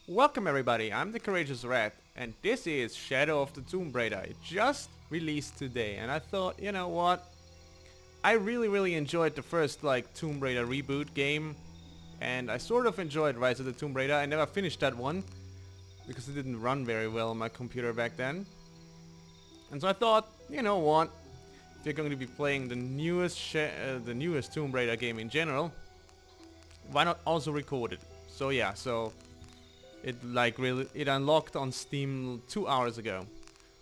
Welcome everybody, I'm the Courageous Rat, and this is Shadow of the Tomb Raider. It just released today, and I thought, you know what? I really enjoyed the first, Tomb Raider reboot game, and I sort of enjoyed Rise of the Tomb Raider. I never finished that one, because it didn't run very well on my computer back then. And so I thought, you know what? If you're going to be playing the newest Tomb Raider game in general, why not also record it? So yeah, it unlocked on Steam 2 hours ago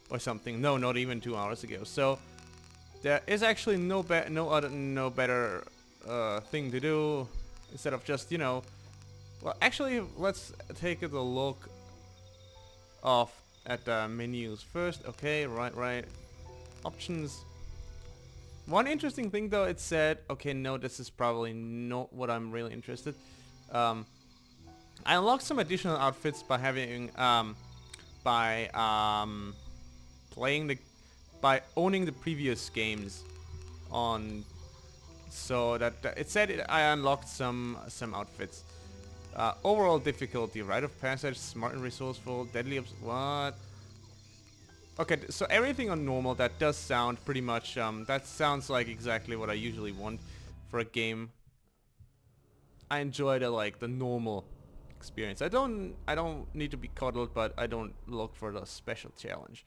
or something. No, not even 2 hours ago. So there is actually no better thing to do instead of just, well, actually let's take a look at the menus first. Okay, right. Options. One interesting thing though, it said, okay, no, this is probably not what I'm really interested. I unlocked some additional outfits by having by owning the previous games on, so that it said I unlocked some outfits. Overall difficulty: rite of passage, smart and resourceful, deadly what? Okay, so everything on normal. That does sound pretty much that sounds like exactly what I usually want for a game. I enjoy the normal experience. I don't need to be coddled, but I don't look for the special challenge.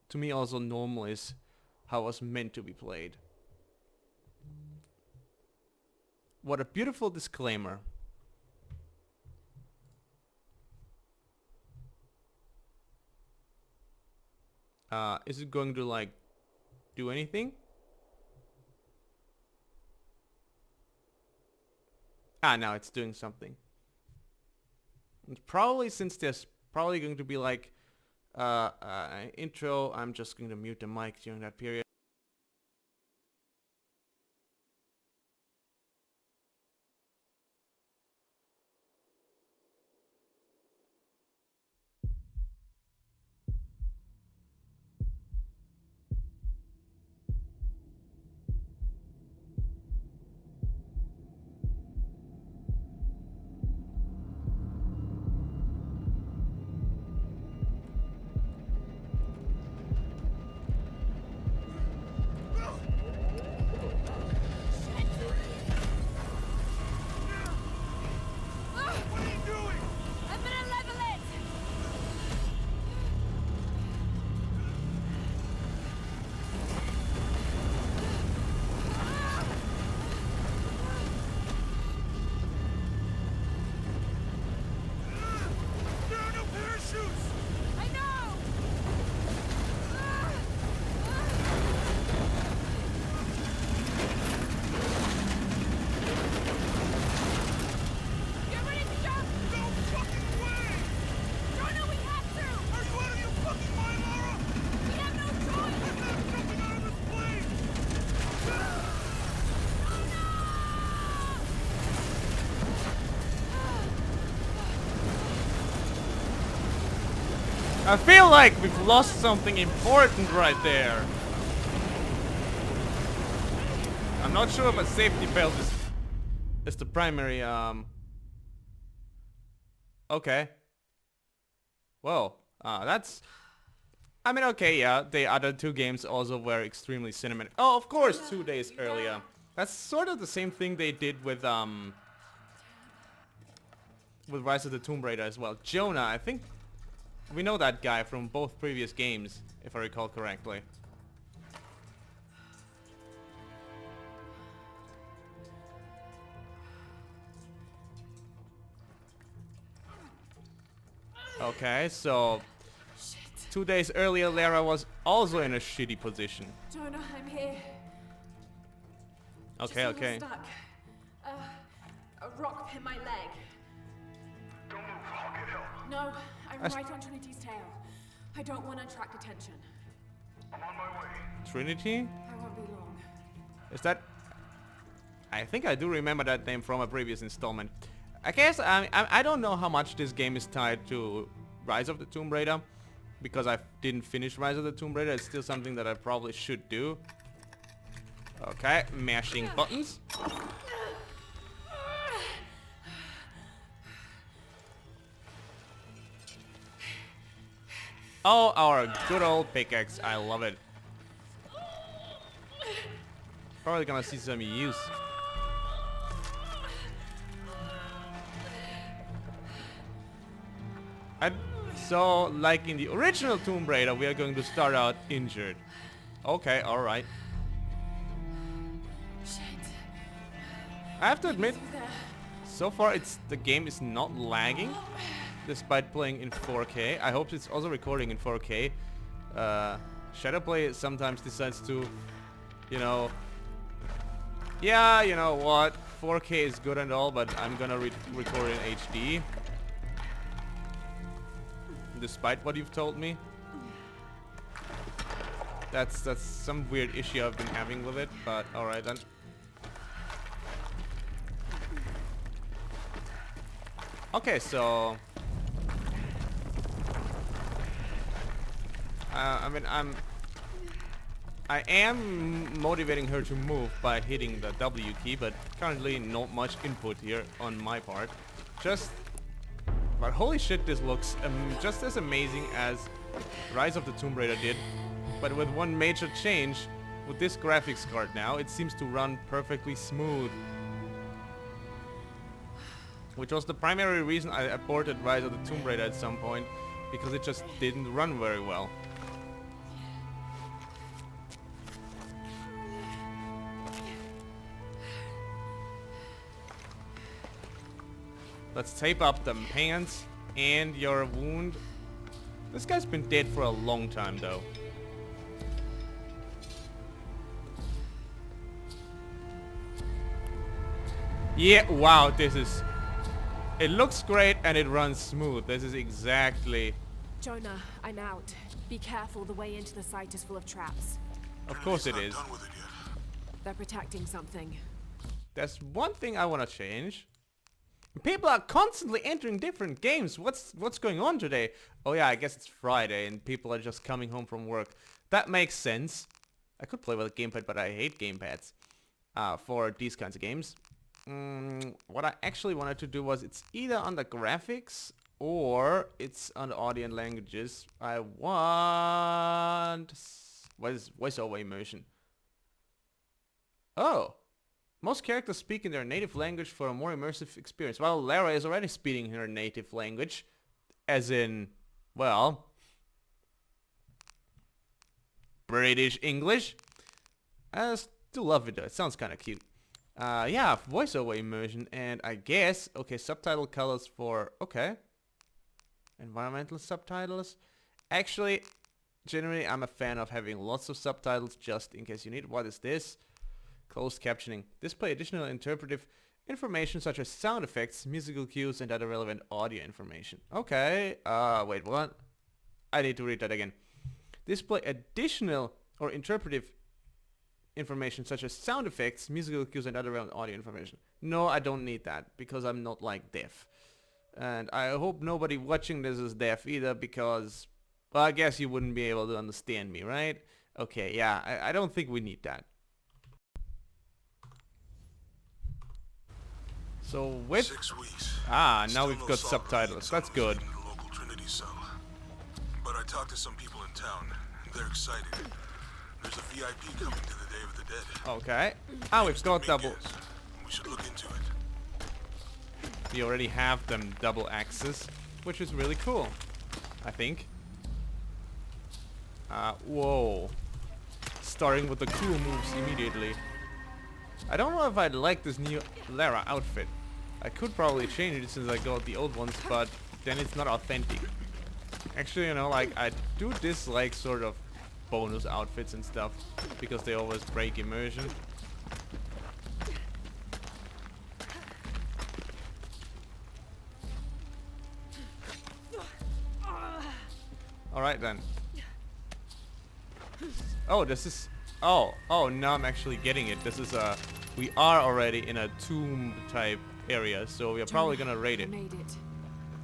To me also normal is how it was meant to be played. What a beautiful disclaimer. Is it going to do anything? Ah, now it's doing something. And probably since there's probably going to be intro, I'm just going to mute the mic during that period. I feel like we've lost something important right there. I'm not sure, but safety belt is the primary. Okay. Well, that's. I mean, okay, yeah. The other two games also were extremely cinematic. Oh, of course, 2 days earlier. That's sort of the same thing they did with Rise of the Tomb Raider as well. Jonah, I think. We know that guy from both previous games, if I recall correctly. Okay, so 2 days earlier, Lara was also in a shitty position. Jonah, I'm here. Okay, Just okay. stuck. A rock hit my leg. Don't move, I'll get help. No, I'm right on Trinity's tail. I don't want to attract attention. I'm on my way. Trinity? I won't be long. Is that... I think I do remember that name from a previous installment. I guess I don't know how much this game is tied to Rise of the Tomb Raider, because I didn't finish Rise of the Tomb Raider. It's still something that I probably should do. Okay, mashing buttons. Oh, our good old pickaxe. I love it. Probably gonna see some use. And so, like in the original Tomb Raider, we are going to start out injured. Okay, alright. Shit. I have to admit, Through there. so far the game is not lagging, despite playing in 4K. I hope it's also recording in 4K. Shadowplay sometimes decides to, you know, yeah, you know what, 4K is good and all, but I'm gonna record in HD. Despite what you've told me. That's some weird issue I've been having with it, but alright then. Okay, so I am motivating her to move by hitting the W key, but currently not much input here on my part. But holy shit, this looks just as amazing as Rise of the Tomb Raider did, but with one major change. With this graphics card now, it seems to run perfectly smooth. Which was the primary reason I aborted Rise of the Tomb Raider at some point, because it just didn't run very well. Let's tape up the pants and your wound. This guy's been dead for a long time though. Yeah, wow, this is... It looks great and it runs smooth. This is exactly... Jonah, I'm out. Be careful, the way into the site is full of traps. Of course it is. Done with it yet. They're protecting something. There's one thing I want to change. People are constantly entering different games. What's going on today? Oh yeah, I guess it's Friday and people are just coming home from work. That makes sense. I could play with a gamepad, but I hate gamepads for these kinds of games. What I actually wanted to do was it's either on the graphics or it's on the audio and languages. I want... What is voiceover immersion? Oh. Most characters speak in their native language for a more immersive experience. Well, Lara is already speaking in her native language. As in, well... British English. I still love it though. It sounds kind of cute. Yeah, voiceover immersion. And I guess, okay, subtitle colors for... Okay. Environmental subtitles. Actually, generally I'm a fan of having lots of subtitles just in case you need. What is this? Closed captioning. Display additional interpretive information such as sound effects, musical cues, and other relevant audio information. Okay. Wait, what? I need to read that again. Display additional or interpretive information such as sound effects, musical cues, and other relevant audio information. No, I don't need that because I'm not like deaf. And I hope nobody watching this is deaf either because, well, I guess you wouldn't be able to understand me, right? Okay, yeah, I don't think we need that. So with 6 weeks. now Still we've no got solid subtitles. leads on That's good. moving the local Trinity cell. But I talked to some people in town. They're excited. There's a VIP coming to the Day of the Dead. Okay. Ah, we've got double. Dominguez. We should look into it. We already have them double axes, which is really cool, I think. Whoa. Starting with the cool moves immediately. I don't know if I'd like this new Lara outfit. I could probably change it since I got the old ones, but then it's not authentic. Actually, you know, like, I do dislike sort of bonus outfits and stuff, because they always break immersion. Alright then. Oh, this is... Oh, now I'm actually getting it. This is a... We are already in a tomb type area, so we are probably gonna raid I it. made it.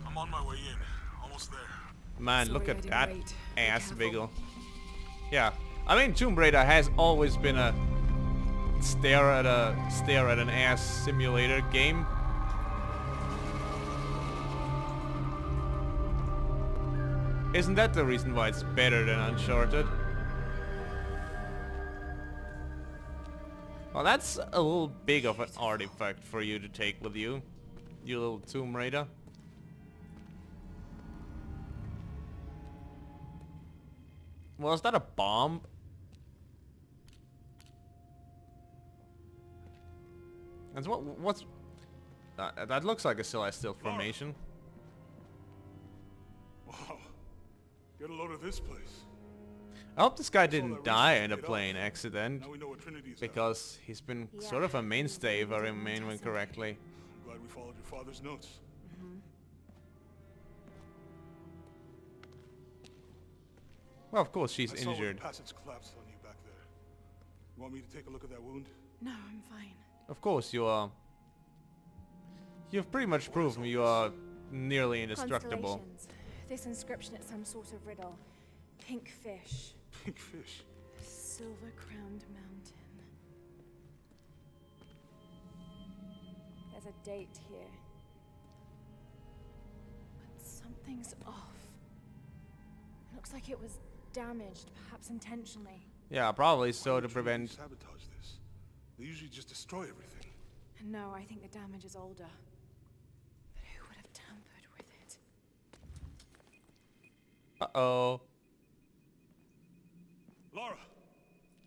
I'm on my way in. Almost there. Man, Sorry look I at didn't that wait. Be ass careful. wiggle. Yeah, I mean Tomb Raider has always been a stare at an ass simulator game. Isn't that the reason why it's better than Uncharted? Well, that's a little big of an artifact for you to take with you, you little Tomb Raider. Was that a bomb? And what's... that looks like a celestial formation. Wow. Get a load of this place. I hope this guy didn't die in a plane accident, Now we know what Trinity is. because he's been sort of a mainstay, if I remember correctly. I'm glad we followed your father's notes. Well, of course she's I saw injured. the passage collapsed on you back there. You want me to take a look at that wound? No, I'm fine. Of course you are. You've pretty much proven you are nearly indestructible. Constellations. This inscription is some sort of riddle. Pink fish. Pink fish. Silver-crowned mountain. There's a date here. But something's off. It looks like it was damaged, perhaps intentionally. Yeah, probably so Why to would Trinity prevent... sabotage this. They usually just destroy everything. No, I think the damage is older. But who would have tampered with it? Uh-oh. Lara!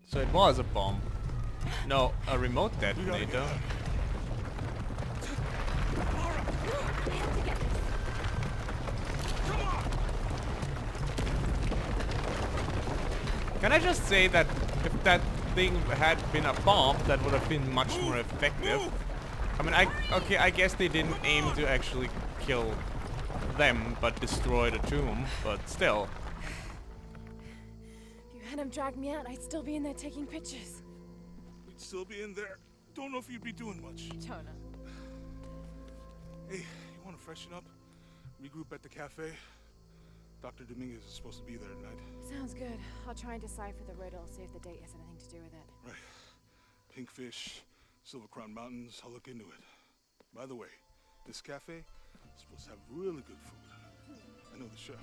So it was a bomb. No, a remote We gotta get detonator. out. Lara! I have to get this. Come on! Can I just say that if that thing had been a bomb, that would have been much more effective. I mean, I guess they didn't aim to actually kill them, but destroy the tomb, but still. If you hadn't dragged me out, I'd still be in there taking pictures. We'd still be in there. Don't know if you'd be doing much. Jonah. Hey, you want to freshen up? Regroup at the cafe? Dr. Dominguez is supposed to be there tonight. Sounds good. I'll try and decipher the riddle, see if the date has anything to do with it. Right. Pink fish, Silver Crown Mountains, I'll look into it. By the way, this cafe is supposed to have really good food. I know the chef.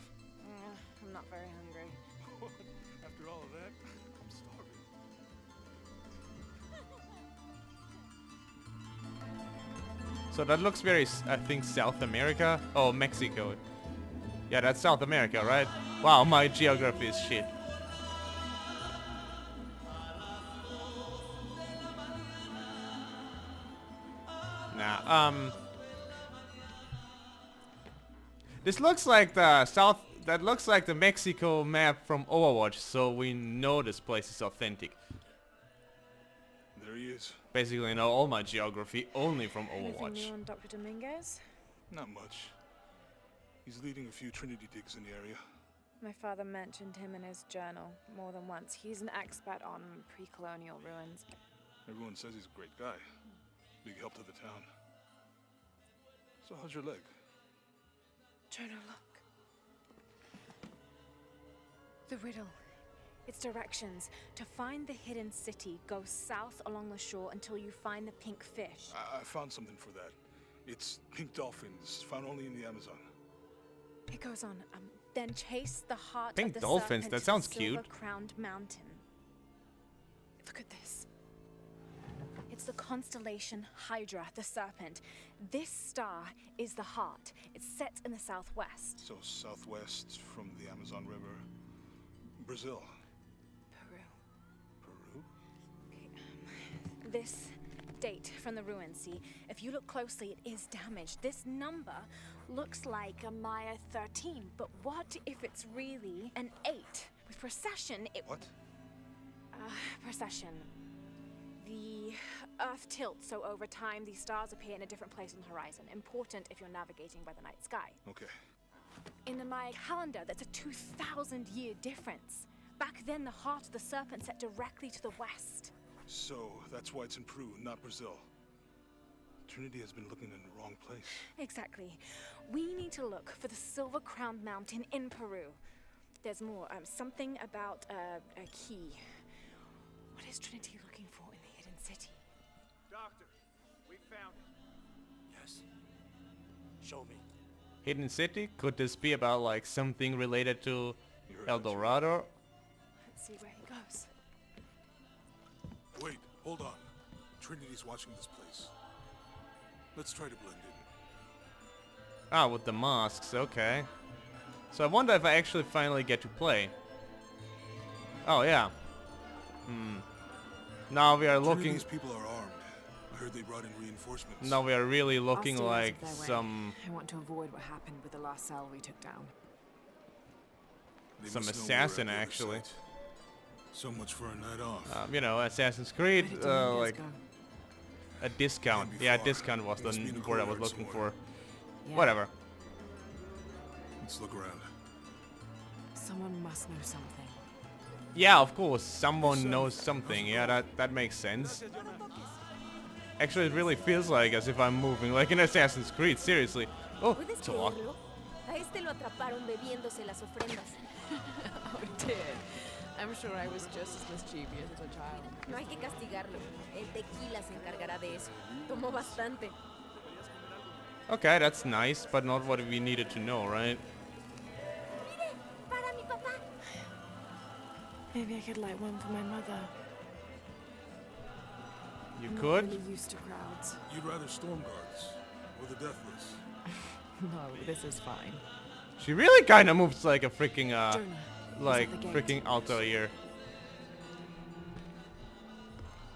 I'm not very hungry. After all of that, I'm starving. So that looks very, I think, South America. Oh, Mexico. Yeah, that's South America, right? Wow, my geography is shit. Nah, this looks like the South... That looks like the Mexico map from Overwatch, so we know this place is authentic. There he is. Basically, I know all my geography only from Anything Overwatch. new on Dr. Dominguez? Not much. He's leading a few Trinity digs in the area. My father mentioned him in his journal more than once. He's an expert on pre-colonial ruins. Everyone says he's a great guy. Big help to the town. So how's your leg? Jonah, look. The riddle. Its directions. To find the hidden city, go south along the shore until you find the pink fish. I found something for that. It's pink dolphins, found only in the Amazon. It goes on. Then chase the heart Pink of the dolphins, serpent that to sounds the cute. silver-crowned mountain. Look at this. It's the constellation Hydra, the serpent. This star is the heart. It's set in the southwest. So southwest from the Amazon River. Brazil. Peru. Peru? This date from the ruins, see? If you look closely, it is damaged. This number looks like a Maya 13, but what if it's really an 8? With precession, it... What? Precession. The Earth tilts, so over time, these stars appear in a different place on the horizon. Important if you're navigating by the night sky. Okay. In the Maya calendar, that's a 2,000-year difference. Back then, the heart of the serpent set directly to the west. So that's why it's in Peru, not Brazil. Trinity has been looking in the wrong place. Exactly. We need to look for the silver-crowned mountain in Peru. There's more. Something about a key. What is Trinity looking for in the hidden city? Doctor, we found it. Yes. Show me. Hidden City? Could this be about like something related to El Dorado? Let's see where he goes. Wait, hold on. Trinity's watching this place. Let's try to blend in. Ah, with the masks, okay. So I wonder if I actually finally get to play. Oh yeah. Now we are looking. These people are armed. I heard they brought in reinforcements. Now we are really I'll looking stay out like of their way. some I want to avoid what happened with the last cell we took down. They some must know we're at assassin the other actually. site. So much for a night off. You know, Assassin's Creed, Where did Dominguez like go? a discount. Can't be Yeah, far. discount was the Must be in the word I was corridor looking somewhere. for. Yeah, Whatever. Let's look around. Someone must know something. Yeah, of course, someone knows something. Yeah, that makes sense. Actually, it really feels like as if I'm moving like in Assassin's Creed. Seriously. Oh, ¿Puedes it's a lock. creerlo? A este lo atraparon bebiéndose las ofrendas. Oh dear. I'm sure I was just as mischievous as a child. No hay que castigarlo. El tequila se encargará de eso. Tomó bastante. Okay, that's nice, but not what we needed to know, right? Mire, para mi papá. Maybe I could light one for my mother. You I'm not could? really used to crowds. You'd rather storm guards or the deathless. No, this is fine. She really kind of moves like a freaking, Jonah, he's like at the gate. freaking Altair.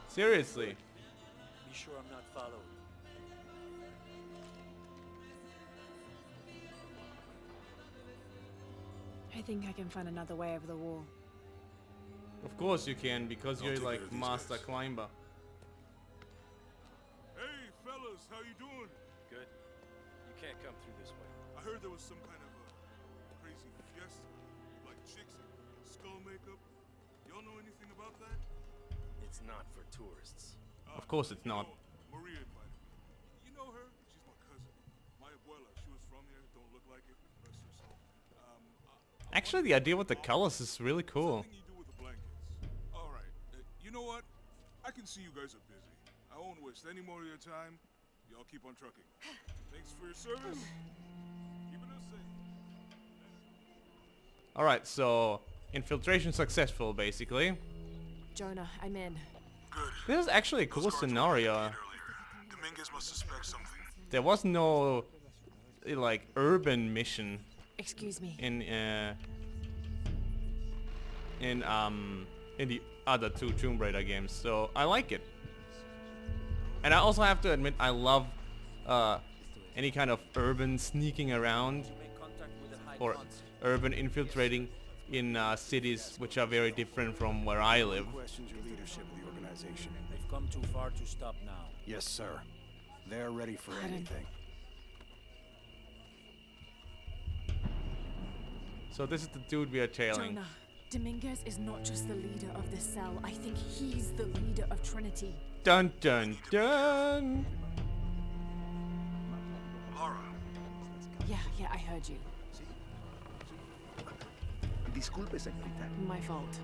Seriously. Be sure I'm not followed. I think I can find another way over the wall. Of course you can, because I'll you're take like care of these master guys. climber. Hey, fellas, how you doing? Good. You can't come through this way. I heard there was some kind of a crazy fiesta, like chicks and skull makeup. Y'all know anything about that? It's not for tourists. Of course it's not. No, Maria invited me. You know her? She's my cousin. My abuela. She was from here. Don't look like it. Rest her soul. Actually, the idea with the colors is really cool. Something you do with the blankets. All right. You know what? I can see you guys are busy. I won't waste any more of your time. Y'all keep on trucking. Thanks for your service. Keeping us safe. Alright, so infiltration successful, basically. Jonah, I'm in. Good. This is actually a cool scenario. Dominguez must suspect something. There was no like urban mission Excuse me. in the other two Tomb Raider games, so I like it. And I also have to admit, I love any kind of urban sneaking around Make contact with the High or Council. urban infiltrating in cities which are very different from where I live. Questions your leadership of the organization. They've come too far to stop now. Yes, sir. They're ready for Pardon? anything. So this is the dude we are tailing. Jonah, Dominguez is not just the leader of this cell. I think he's the leader of Trinity. Dun dun dun! Lara, Yeah, I heard you. Disculpe, señorita. My fault.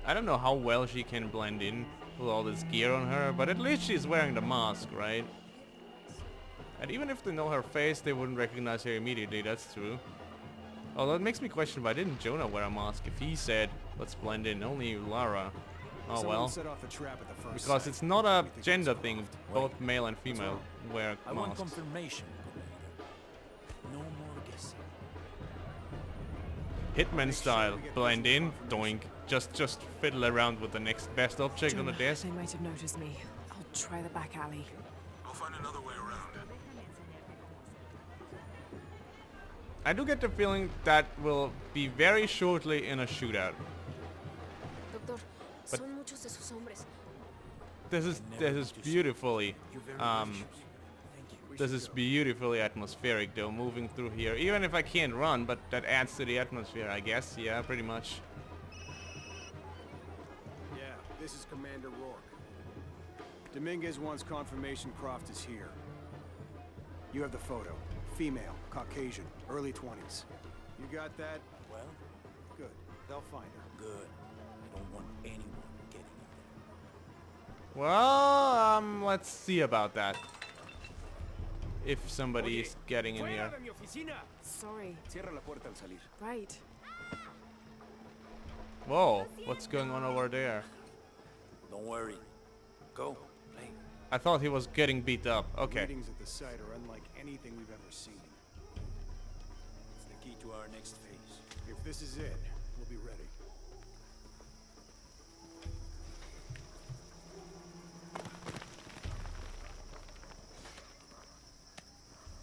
I don't know how well she can blend in with all this gear on her, but at least she's wearing the mask, right? And even if they know her face, they wouldn't recognize her immediately, that's true. Although it makes me question, why didn't Jonah wear a mask if he said, let's blend in, only Lara? Oh Someone well. set off a trap at the first Because sight. it's not a We think gender it's thing, both male and female wear I want masks. confirmation, Commander. No more guessing. Hitman style, blend in, doink. Just fiddle around with the next best object on the Jonah, desk. they might have noticed me. I'll try the back alley. I'll find another way around. I do get the feeling that will be very shortly in a shootout. Doctor, But- son muchos de sus hombres. This is beautifully You're very um gracious. Thank you. this is beautifully atmospheric though, moving through here. Even if I can't run, but that adds to the atmosphere, I guess. Yeah, pretty much. Yeah, this is Commander Rourke. Dominguez wants confirmation Croft is here. You have the photo. Female, Caucasian, early 20s. You got that? Well, Good. They'll find her. good. I don't want anyone getting in there. Well, let's see about that. if somebody is getting in here. Sorry. Cierra la puerta al salir. Right. Whoa, what's going on over there? Don't worry. Go. Play. I thought he was getting beat up. Okay. Readings at the site are unlike anything we've ever seen. It's the key to our next phase. If this is it, we'll be ready.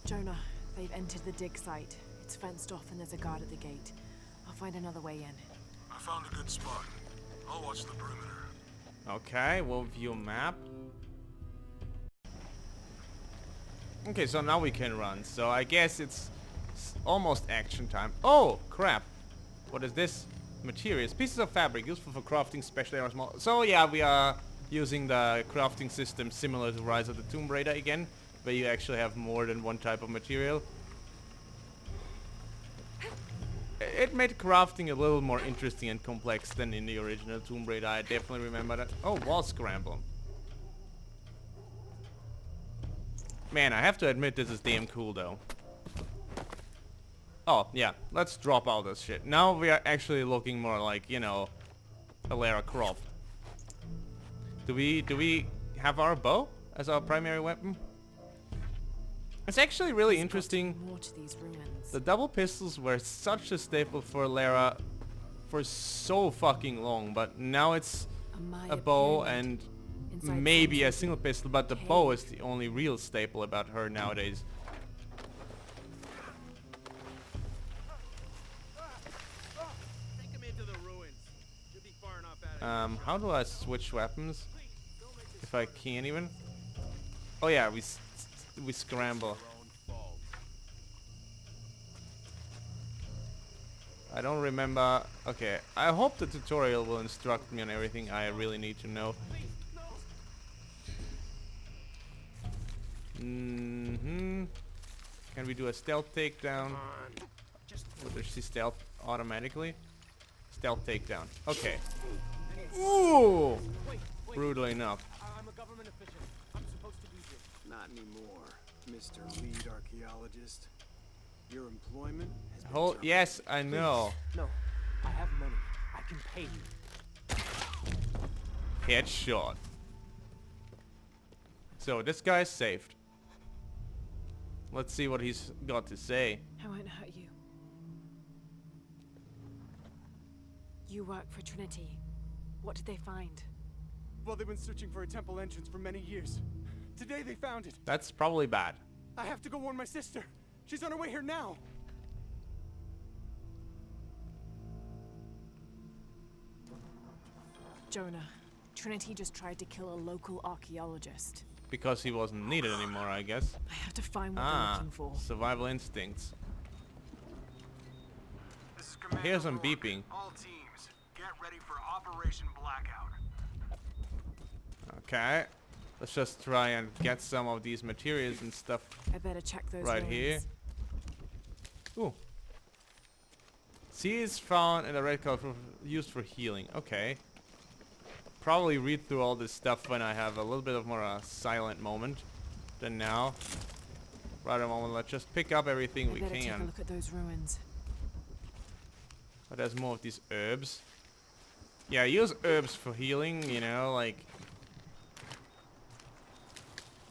Jonah, they've entered the dig site. It's fenced off and there's a guard at the gate. I'll find another way in. I found a good spot. I'll watch the perimeter. Okay, we'll view map. Okay, so now we can run. So I guess it's almost action time. Oh, crap. What is this? Materials. Pieces of fabric useful for crafting special areas. So yeah, we are using the crafting system similar to Rise of the Tomb Raider again, where you actually have more than one type of material. It made crafting a little more interesting and complex than in the original Tomb Raider. I definitely remember that. Oh, wall scramble. Man, I have to admit this is damn cool though. Oh, yeah. Let's drop all this shit. Now we are actually looking more like, you know, a Lara Croft. Do we have our bow as our primary weapon? It's actually really interesting. More to these ruins. The double pistols were such a staple for Lara for so fucking long, but now it's Maya a bow pyramid. and Inside maybe a some single pistol, but the cave. bow is the only real staple about her nowadays. Take him into the ruins. Should be far enough out of How do I switch weapons? If I can't even. Oh yeah, we scramble. your own fault. I don't remember. Okay, I hope the tutorial will instruct me on everything I really need to know. Can we do a stealth takedown? Or does she stealth automatically? Stealth takedown. Okay. Ooh! Brutal enough. I'm a government official. I'm supposed to be here. Not anymore, Mr. Lead Archaeologist. Your employment has been Hold. terminated. Yes, I know. No, I have money. I can pay you. Headshot. So this guy's saved. Let's see what he's got to say. I won't hurt you. You work for Trinity. What did they find? Well, they've been searching for a temple entrance for many years. Today they found it. That's probably bad. I have to go warn my sister. She's on her way here now. Jonah, Trinity just tried to kill a local archaeologist. Because he wasn't needed anymore, I guess. I have to find what they're Ah, looking for. survival instincts. This is Commander Here's some Rourke. beeping. All teams, get ready for Operation Blackout. Okay. Let's just try and get some of these materials and stuff I better check those right ruins. here. Ooh. Sea is found in a red color used for healing. Okay. Probably read through all this stuff when I have a little bit of more silent moment than now. Right at the moment, let's just pick up everything I we better take a can. look at those ruins. But there's more of these herbs. Yeah, use herbs for healing, you know, like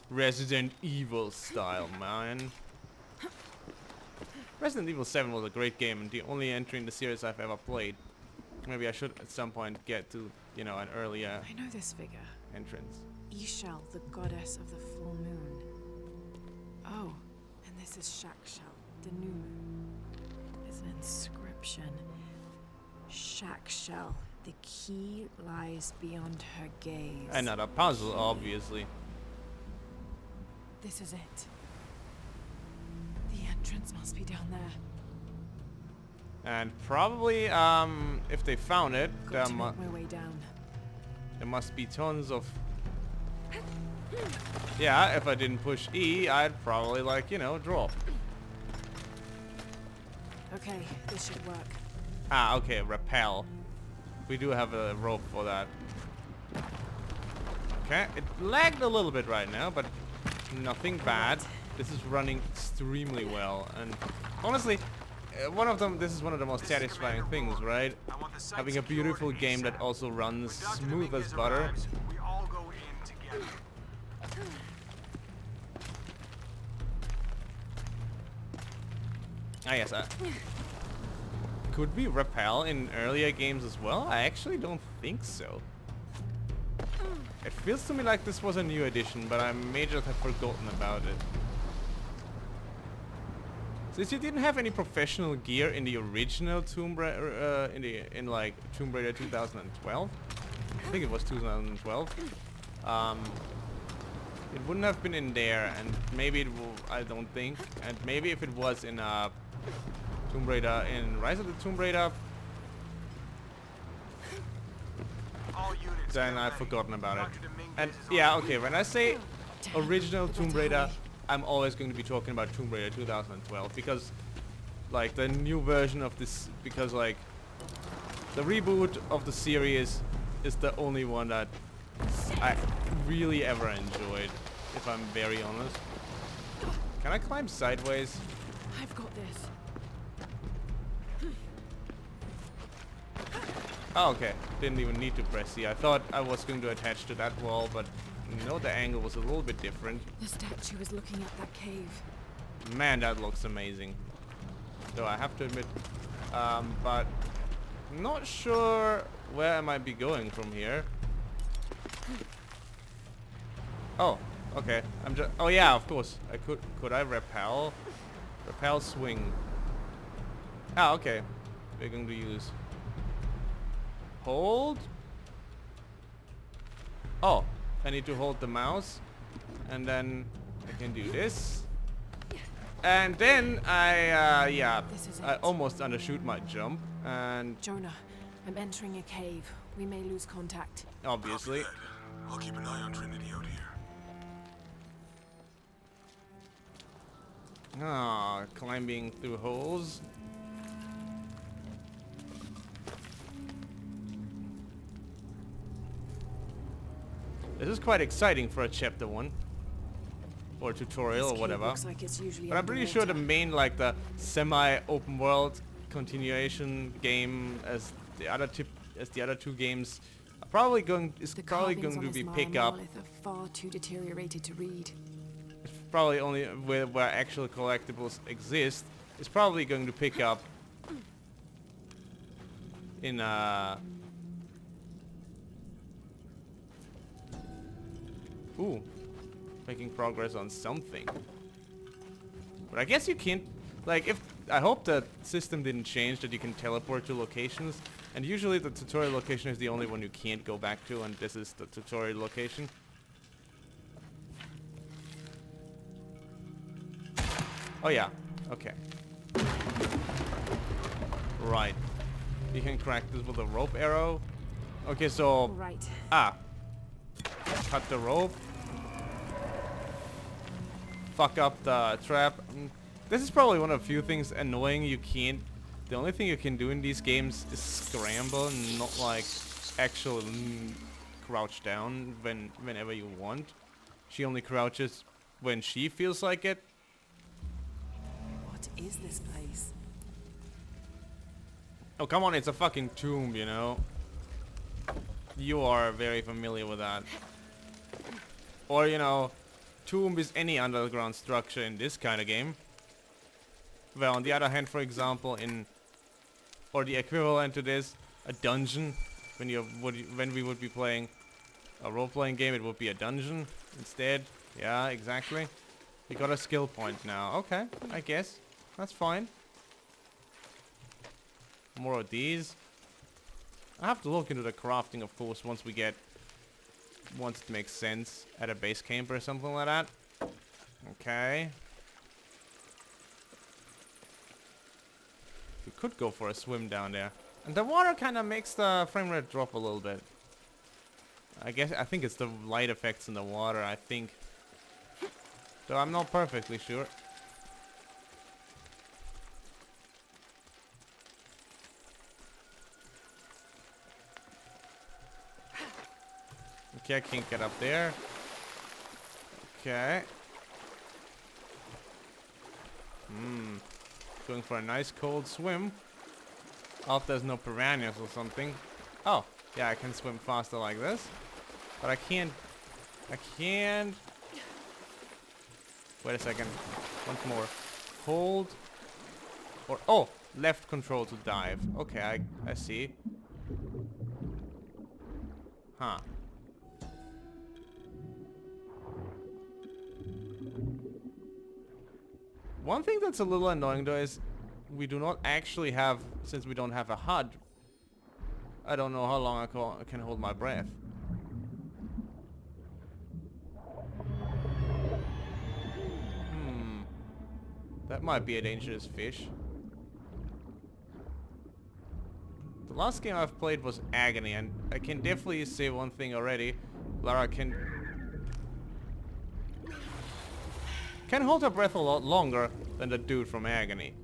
Resident Evil style, man. Resident Evil 7 was a great game and the only entry in the series I've ever played. Maybe I should at some point get to, you know, an earlier I know this figure. entrance. Ishal, the goddess of the full moon. Oh, and this is Shakshal, the new moon. There's an inscription. Shakshal, the key lies beyond her gaze. Another puzzle, obviously. This is it. The entrance must be down there. And probably, if they found it, Got to make my way down. there must be tons of... Yeah, if I didn't push E, I'd probably, like, you know, drop. Okay, this should work. Ah, okay, rappel. We do have a rope for that. Okay, it lagged a little bit right now, but nothing bad. This is running extremely well, and honestly, this is one of the most satisfying things, right? Having a beautiful game that also runs smooth as butter. We all go in together. Ah, yes. Could we rappel in earlier games as well? I actually don't think so. It feels to me like this was a new addition, but I may just have forgotten about it. Since you didn't have any professional gear in the original Tomb Raider, in like Tomb Raider 2012, I think it was 2012. It wouldn't have been in there, and maybe it will. I don't think, and maybe if it was in Tomb Raider in Rise of the Tomb Raider, then I've forgotten about it. And yeah, okay, when I say original Tomb Raider, I'm always going to be talking about Tomb Raider 2012 because like the new version of this, because like the reboot of the series is the only one that I really ever enjoyed, if I'm very honest. Can I climb sideways? I've got this. Oh, okay. Didn't even need to press C. I thought I was going to attach to that wall, but no, the angle was a little bit different. The statue is looking at that cave. Man, that looks amazing. Though I have to admit, but not sure where I might be going from here. Oh, okay. I'm just. Oh yeah, of course. I could. Could I rappel? Rappel swing. Ah, okay. We're going to use. Hold. Oh, I need to hold the mouse, and then I can do this. And then I almost undershoot my jump, and Jonah, I'm entering a cave. We may lose contact. obviously. I'll keep an eye on Trinity out here. Ah, climbing through holes. This is quite exciting for a chapter 1 or tutorial This or whatever. cave looks like it's usually But I'm pretty sure the underwater. main, like the semi-open world continuation game as the other two games are probably going The probably carvings going on to this be Mayan pick up. monolith are far too deteriorated to read. It's probably only where actual collectibles exist. It's probably going to pick up in ooh, making progress on something. But I guess you can't, like, if I hope the system didn't change that you can teleport to locations, and usually the tutorial location is the only one you can't go back to, and this is the tutorial location. Oh yeah, okay. Right. You can crack this with a rope arrow. Okay, so Right. cut the rope. Fuck up the trap. This is probably one of the few things annoying you can't. The only thing you can do in these games is scramble, not like actual crouch down whenever you want. She only crouches when she feels like it. What is this place? Oh, come on, it's a fucking tomb, you know. You are very familiar with that. Or, you know, tomb is any underground structure in this kind of game. Well, on the other hand, for example, or the equivalent to this, a dungeon. When we would be playing a role-playing game, it would be a dungeon instead. Yeah, exactly. You got a skill point now. Okay, I guess that's fine. More of these. I have to look into the crafting, of course, once it makes sense at a base camp or something like that. Okay. We could go for a swim down there. And the water kind of makes the frame rate drop a little bit. I think it's the light effects in the water, I think. Though I'm not perfectly sure. Okay, I can't get up there. Okay. Going for a nice cold swim. I hope there's no piranhas or something. Oh, yeah, I can swim faster like this. But I can't... Wait a second. Once more. Hold. Or... Oh! Left control to dive. Okay, I see. Huh. One thing that's a little annoying though is we do not actually have, since we don't have a HUD, I don't know how long I can hold my breath. That might be a dangerous fish. The last game I've played was Agony, and I can definitely say one thing already. Lara can hold her breath a lot longer than the dude from Agony.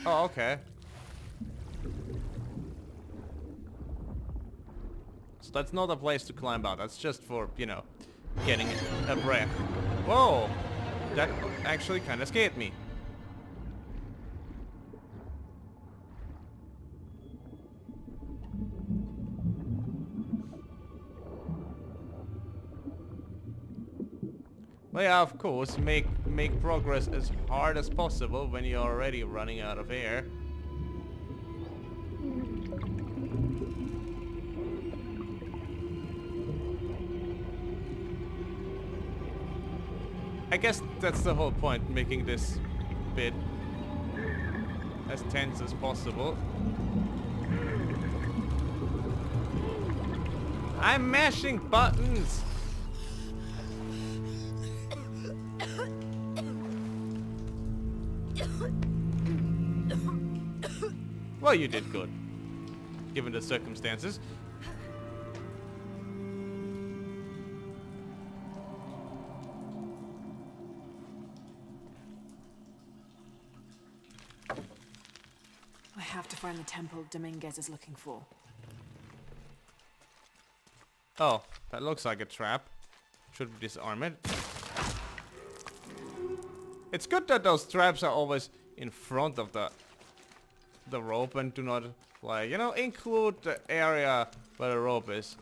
Oh, okay. So that's not a place to climb out. That's just for, you know, getting a breath. Whoa! That actually kind of scared me. Well, yeah, of course, make progress as hard as possible when you're already running out of air. I guess that's the whole point, making this bit as tense as possible. I'm mashing buttons! Well, you did good, given the circumstances. I have to find the temple Dominguez is looking for. Oh, that looks like a trap. Should we disarm it? It's good that those traps are always in front of the rope and do not, like, you know, include the area where the rope is.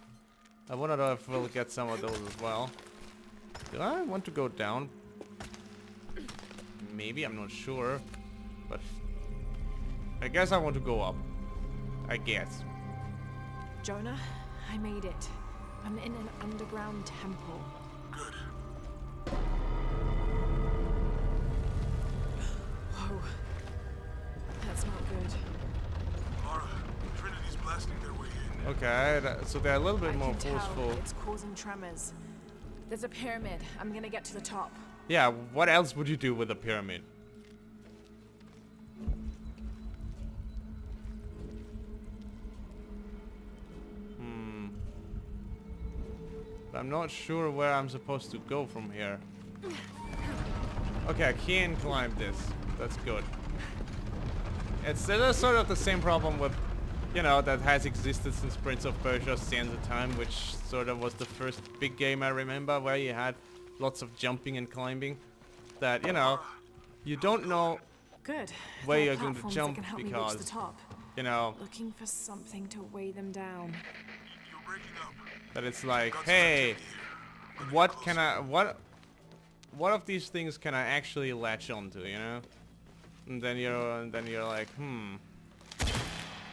I wonder if we'll get some of those as well. Do I want to go down? Maybe, I'm not sure. But I guess I want to go up. I guess. Jonah, I made it. I'm in an underground temple. Good. Whoa. That's not good. Lara, Trinity's blasting their way in. Okay, so they're a little bit more I can forceful. tell it's causing tremors. There's a pyramid. I'm gonna get to the top. Yeah, what else would you do with a pyramid? I'm not sure where I'm supposed to go from here. Okay, I can climb this. That's good. It's still sort of the same problem with, you know, that has existed since Prince of Persia: Sands of Time, which sort of was the first big game I remember where you had lots of jumping and climbing. That, you know, you don't know Good. where There are you're going to platforms jump that can help me reach because, the top. you know, Looking for something to weigh them down. You're breaking up. that it's like, hey, what can I, what of these things can I actually latch onto, you know? And then you're like,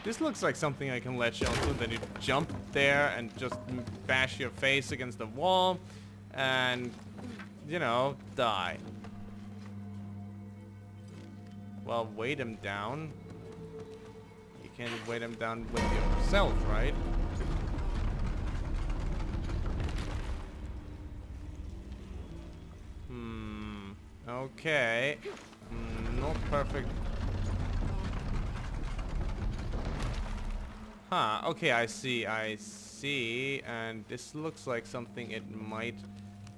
this looks like something I can latch onto. Then you jump there and just bash your face against the wall and, you know, die. Well, weigh them down. You can't weigh them down with yourself, right? Okay. Not perfect. Huh, okay, I see. And this looks like something it might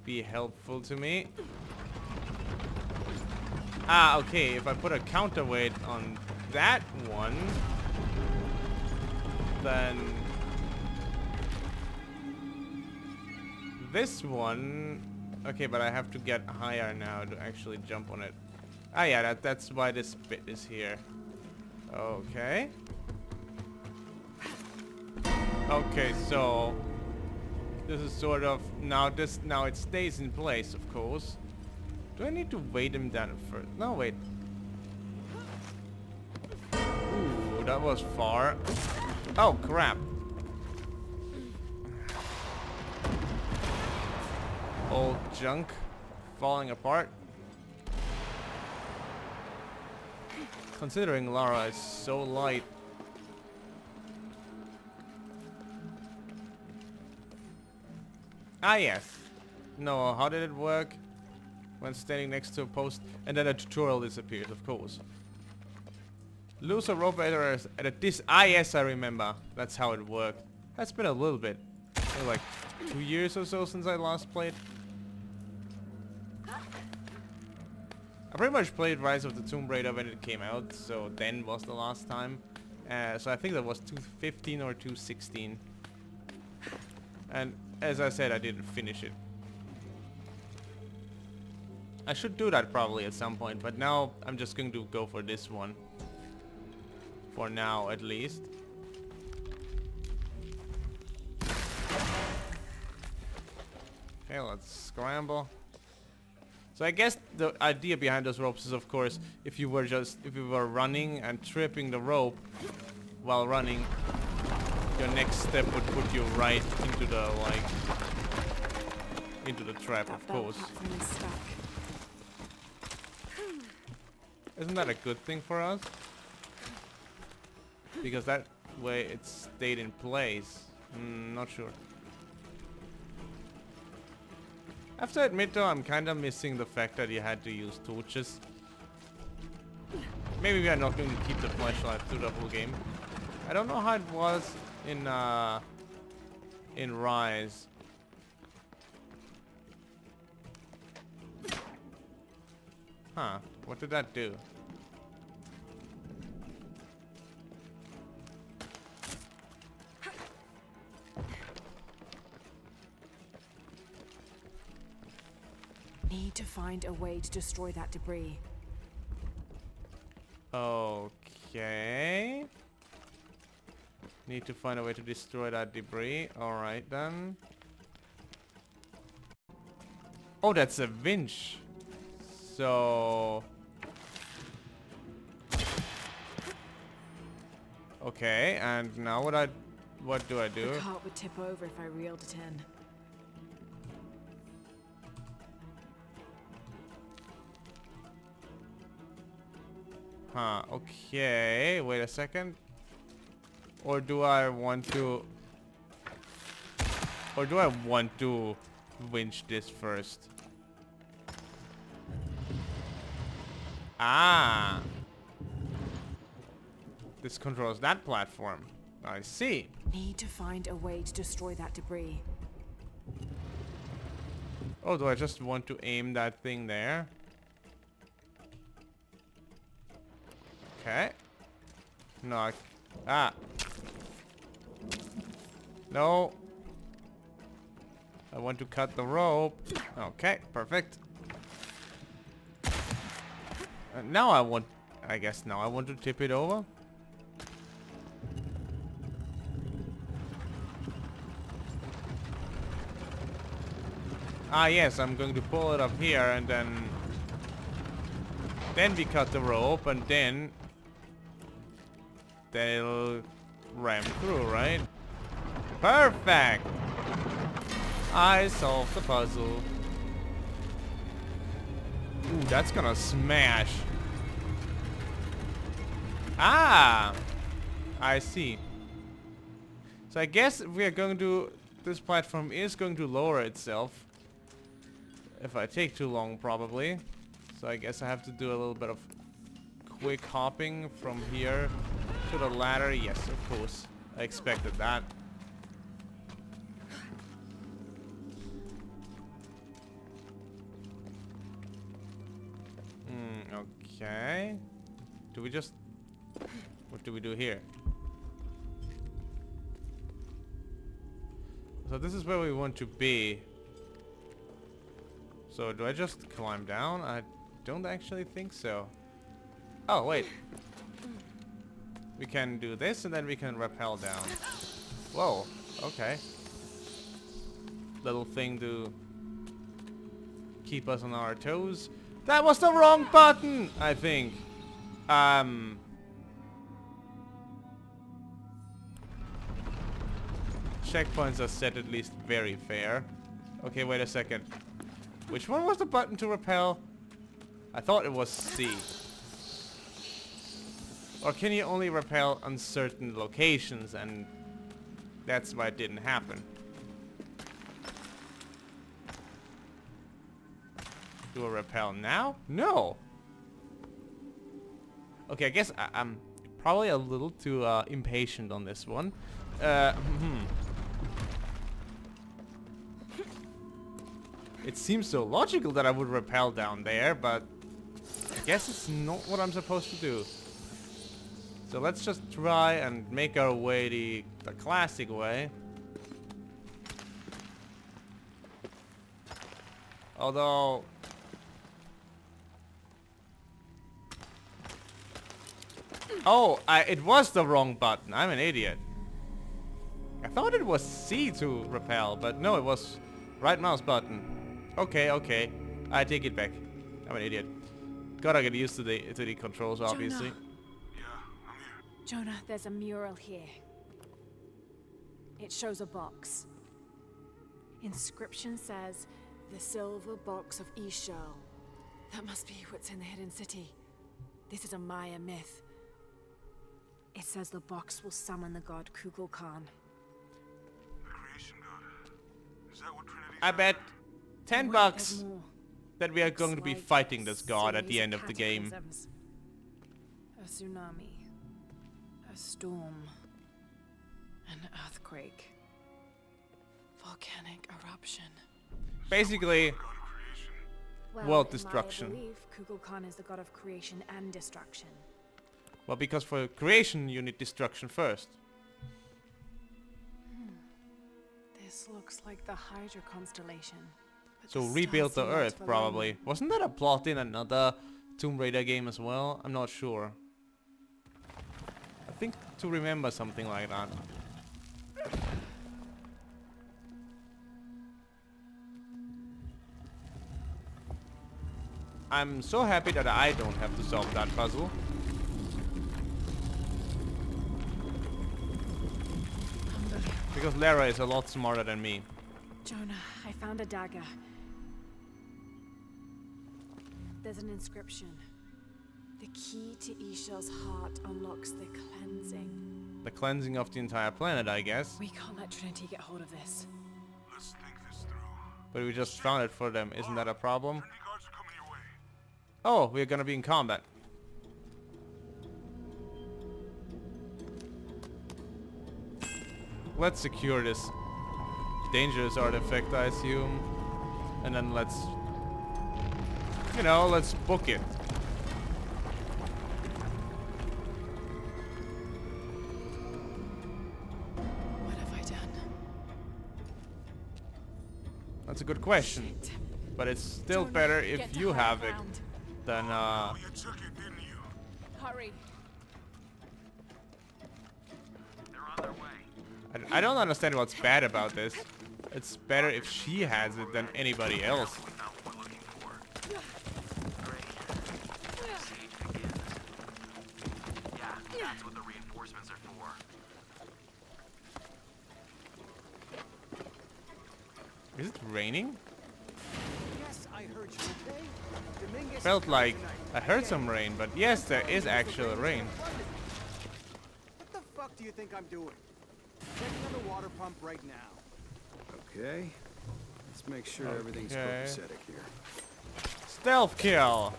be helpful to me. Ah, okay, if I put a counterweight on that one, then this one Okay, but I have to get higher now to actually jump on it. Ah, yeah, that's why this bit is here. Okay. Okay, so this is sort of now it stays in place, of course. Do I need to weight him down first? No, wait. Ooh, that was far. Oh, crap. Old junk falling apart. Considering Lara is so light. Ah, yes. No, how did it work? When standing next to a post and then a tutorial disappears, of course. Lose a rope at a ah, yes, I remember. That's how it worked. That's been a little bit. Maybe like 2 years or so since I last played. I pretty much played Rise of the Tomb Raider when it came out, so then was the last time. So I think that was 2015 or 2016. And as I said, I didn't finish it. I should do that probably at some point, but now I'm just going to go for this one. For now, at least. Okay, let's scramble. So I guess the idea behind those ropes is, of course, if you were running and tripping the rope while running, your next step would put you right into the into the trap, of course. Isn't that a good thing for us? Because that way it stayed in place. Not sure. I have to admit though, I'm kind of missing the fact that you had to use torches. Maybe we are not going to keep the flashlight through the whole game. I don't know how it was in Rise. Huh, what did that do? Need to find a way to destroy that debris. Okay. Need to find a way to destroy that debris. Alright then. Oh, that's a winch. So... Okay, and now what do I do? The cart would tip over if I reeled it in. Huh, okay, wait a second. Or do I want to winch this first? Ah. This controls that platform. I see. Need to find a way to destroy that debris. Oh, do I just want to aim that thing there? Okay. No. Ah. No. I want to cut the rope. Okay, perfect. Now I guess now I want to tip it over. Ah, yes, I'm going to pull it up here and then we cut the rope and then it'll ram through, right? Perfect! I solved the puzzle. Ooh, that's gonna smash. Ah! I see. So I guess we are going to... This platform is going to lower itself. If I take too long, probably. So I guess I have to do a little bit of quick hopping from here to the ladder. Yes, of course. I expected that. Okay. Do we just... What do we do here? So this is where we want to be. So do I just climb down? I don't actually think so. Oh, wait. We can do this and then we can rappel down. Whoa, okay. Little thing to keep us on our toes. That was the wrong button, I think. Checkpoints are set at least very fair. Okay, wait a second. Which one was the button to rappel? I thought it was C. Or can you only rappel on certain locations, and that's why it didn't happen. Do I rappel now? No! Okay, I guess I'm probably a little too impatient on this one. It seems so logical that I would rappel down there, but I guess it's not what I'm supposed to do. So let's just try and make our way the classic way. Although... Oh, it was the wrong button. I'm an idiot. I thought it was C to rappel, but no, it was right mouse button. Okay, okay. I take it back. I'm an idiot. Gotta get used to the controls, obviously. Jonah. Jonah, there's a mural here. It shows a box. Inscription says, "The silver box of Ix Chel." That must be what's in the hidden city. This is a Maya myth. It says the box will summon the god Kukulkan. The creation god. Is that what Trinity? I bet $10 There's more. that we are going to be Looks like fighting this god at the series end of the game. cataclysms. A tsunami. A storm. An earthquake. Volcanic eruption. Basically, God of creation. Well, world in Maya destruction. belief, Kukulkan is the god of creation and destruction. well, because for creation you need destruction first. This looks like the Hydra constellation. but So the rebuild the star silhouettes earth, below probably. me. Wasn't that a plot in another Tomb Raider game as well? I'm not sure. I think to remember something like that. I'm so happy that I don't have to solve that puzzle. Because Lara is a lot smarter than me. Jonah, I found a dagger. There's an inscription. The key to Ix Chel's heart unlocks the cleansing. The cleansing of the entire planet, I guess. We can't let Trinity get hold of this. Let's think this through. But we just found it for them. Isn't that a problem? Trinity guards are coming your way. Oh, we're gonna be in combat. Let's secure this dangerous artifact, I assume. And then let's... You know, let's book it. What have I done? That's a good question. Shit. But it's still Jonah, better if get to you high have it ground. than Oh, you took it, didn't you? Hurry. They're on their way. I don't understand what's bad about this. It's better if she has it than anybody else. Found what we're looking for. Great. Siege begins. Yeah, that's what the reinforcements are for. Is it raining? Yes, I heard you, okay? Dominguez is Felt coming like tonight, I heard okay? some rain, but yes, there is actual rain. What the fuck do you think I'm doing? Checking on the water pump right now. Okay. Let's make sure everything's Okay. copacetic here. Stealth kill!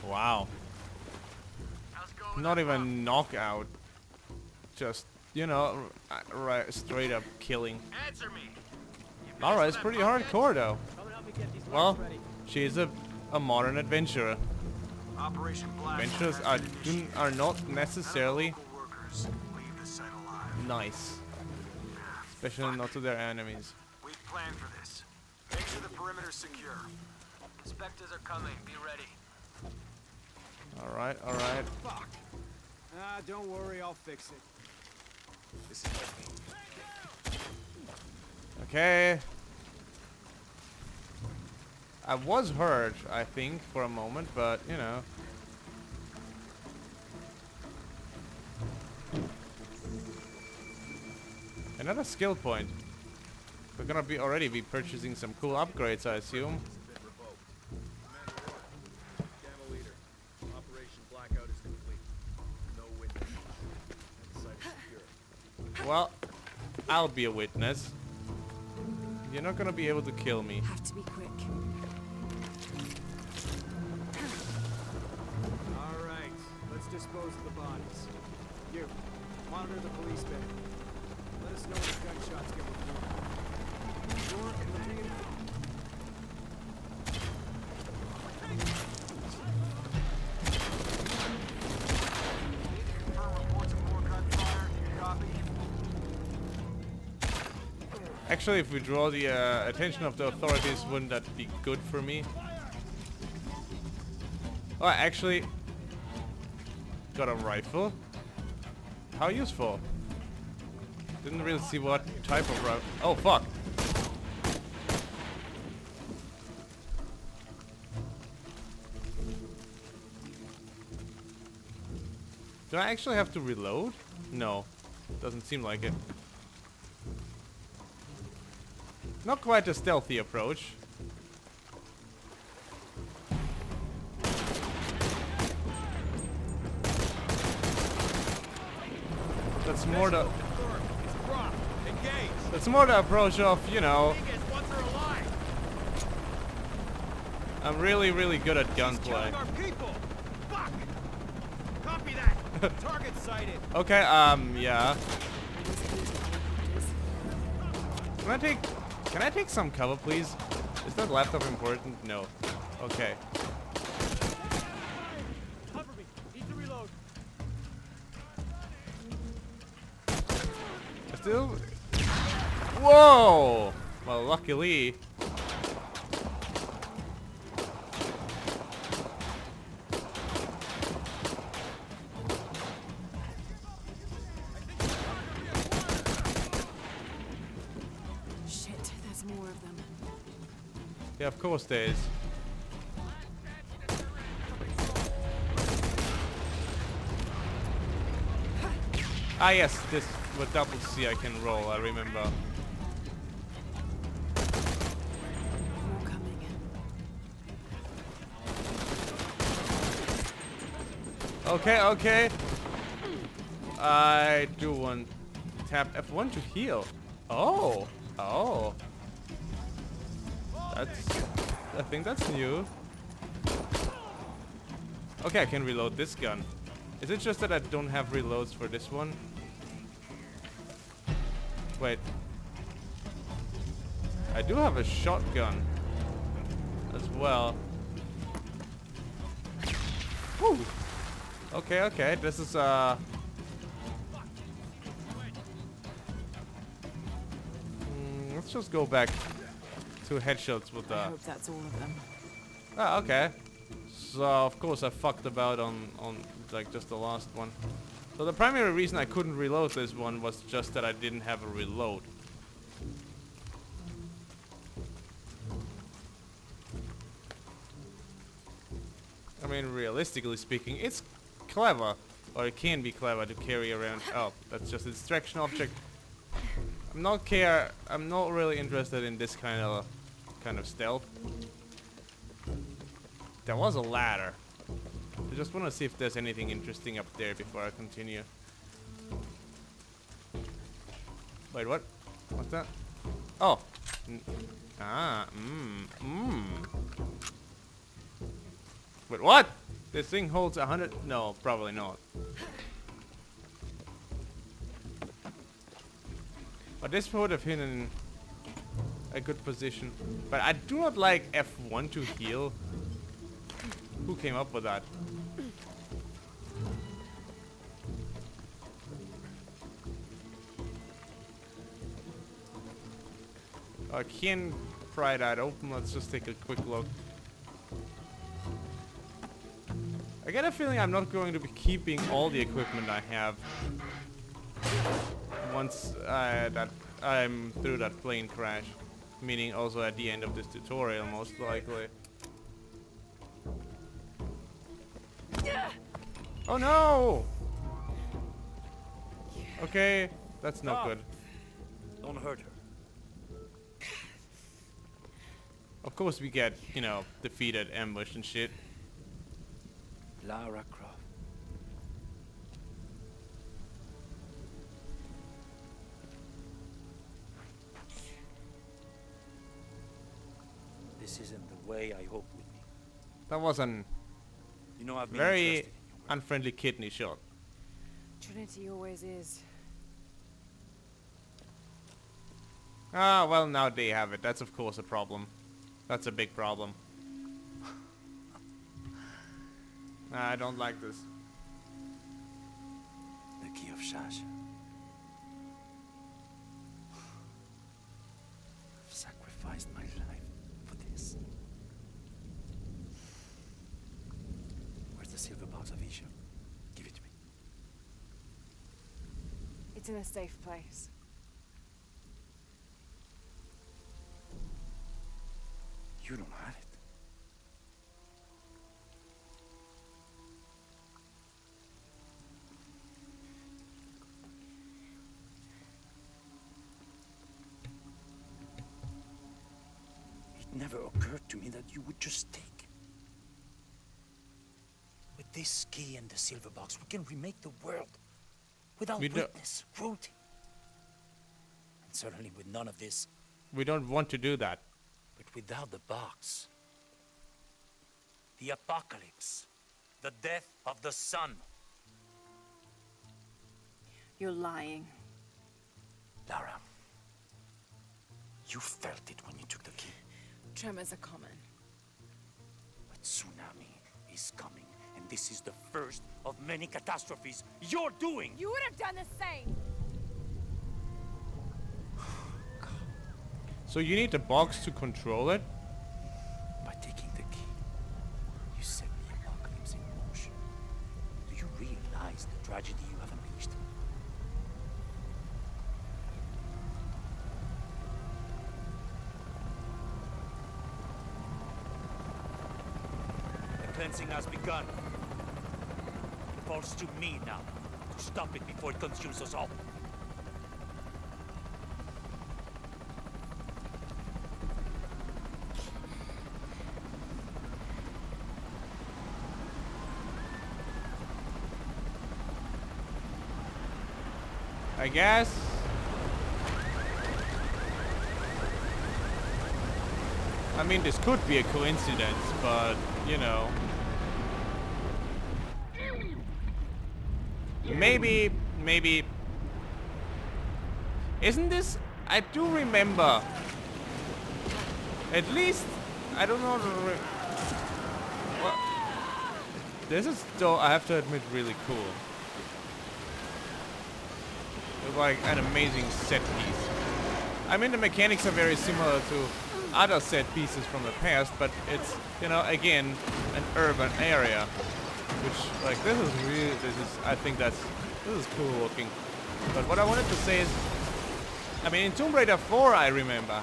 Wow. How's it going? Not even knockout. Just, you know, right, straight up killing. Answer me. Lara is pretty hardcore though. Come and help me get these Well, lights ready. she's a modern adventurer. Operation Blast. Adventurers are not necessarily Local workers leave the site alive. nice. Especially not to their enemies. We've planned for this. Make sure the perimeter's secure. Spectres are coming. Be ready. Alright, alright. Fuck! Ah, don't worry, I'll fix it. This is heavy. Okay. I was hurt, I think, for a moment, but, you know. Another skill point. We're gonna already be purchasing some cool upgrades, I assume. Gamma leader. Operation Blackout is complete. No witness. And site is secure. Well, I'll be a witness. You're not gonna be able to kill me. Have to be quick. All right, let's dispose of the bodies. You, monitor the police bay. Let us know when the gunshots get reported. Sure, looking in. Confirm reports of more gunfire. Copy. Actually, if we draw the attention of the authorities, wouldn't that be good for me? Oh, I actually got a rifle. How useful? Didn't really see what type of rifle. Oh, fuck. Do I actually have to reload? No. Doesn't seem like it. Not quite a stealthy approach. That's more the... That's more the approach of, you know... I'm really, really good at gunplay. Copy that. Target sighted. Okay, yeah. Can I take some cover, please? Is that laptop important? No. Okay. Cover me. Need to reload. Still... Whoa! Well, luckily... Shit, there's more of them. Yeah, of course there is. Ah yes, this with double C I can roll, I remember. More coming. Okay, okay. I do want tap F1 to heal. Oh, oh. I think that's new. Okay, I can reload this gun. Is it just that I don't have reloads for this one? Wait. I do have a shotgun as well. Whew. Okay, okay. This is let's just go back to headshots with I the. hope that's all of them. Ah, okay. So of course I fucked about on like just the last one. So the primary reason I couldn't reload this one was just that I didn't have a reload. I mean, realistically speaking, it's clever, or it can be clever to carry around. Oh, that's just a distraction object. I'm not really interested in this kind of stealth. There was a ladder. I just want to see if there's anything interesting up there before I continue. Wait, what? What's that? Oh. Wait, what? This thing holds 100? No, probably not. But this would have been in a good position. But I do not like F1 to heal. Who came up with that? I can pry that open. Let's just take a quick look. I get a feeling I'm not going to be keeping all the equipment I have once that I'm through that plane crash. Meaning also at the end of this tutorial, most likely. Oh no! Okay, that's not good. Don't hurt her. Of course we get, you know, defeated, ambushed and shit. Lara Croft. This isn't the way I hoped would be. That was an You know, I've been very interested in your work. unfriendly kidney shot. Trinity always is. Ah, well, now they have it. That's of course a problem. That's a big problem. I don't like this. The key of Shasha. I've sacrificed my life for this. Where's the silver box of Isha? Give it to me. It's in a safe place. You don't have it. It never occurred to me that you would just take it. With this key and the silver box, we can remake the world without We don't- witness, cruelty. And certainly with none of this. We don't want to do that. But without the box, the apocalypse, the death of the sun. You're lying. Lara, you felt it when you took the key. Tremors are common. A tsunami is coming, and this is the first of many catastrophes you're doing. You would have done the same. So you need the box to control it? By taking the key, you set the apocalypse in motion. Do you realize the tragedy you have unleashed? The cleansing has begun. It falls to me now to stop it before it consumes us all. I guess. I mean, this could be a coincidence, but, you know. Maybe. Isn't this... I do remember. At least... I don't know... Well, this is, though, I have to admit, really cool. It's like an amazing set piece. I mean, the mechanics are very similar to other set pieces from the past, but it's, you know, again, an urban area. Which, like, I think this is cool looking. But what I wanted to say is, I mean, in Tomb Raider 4, I remember.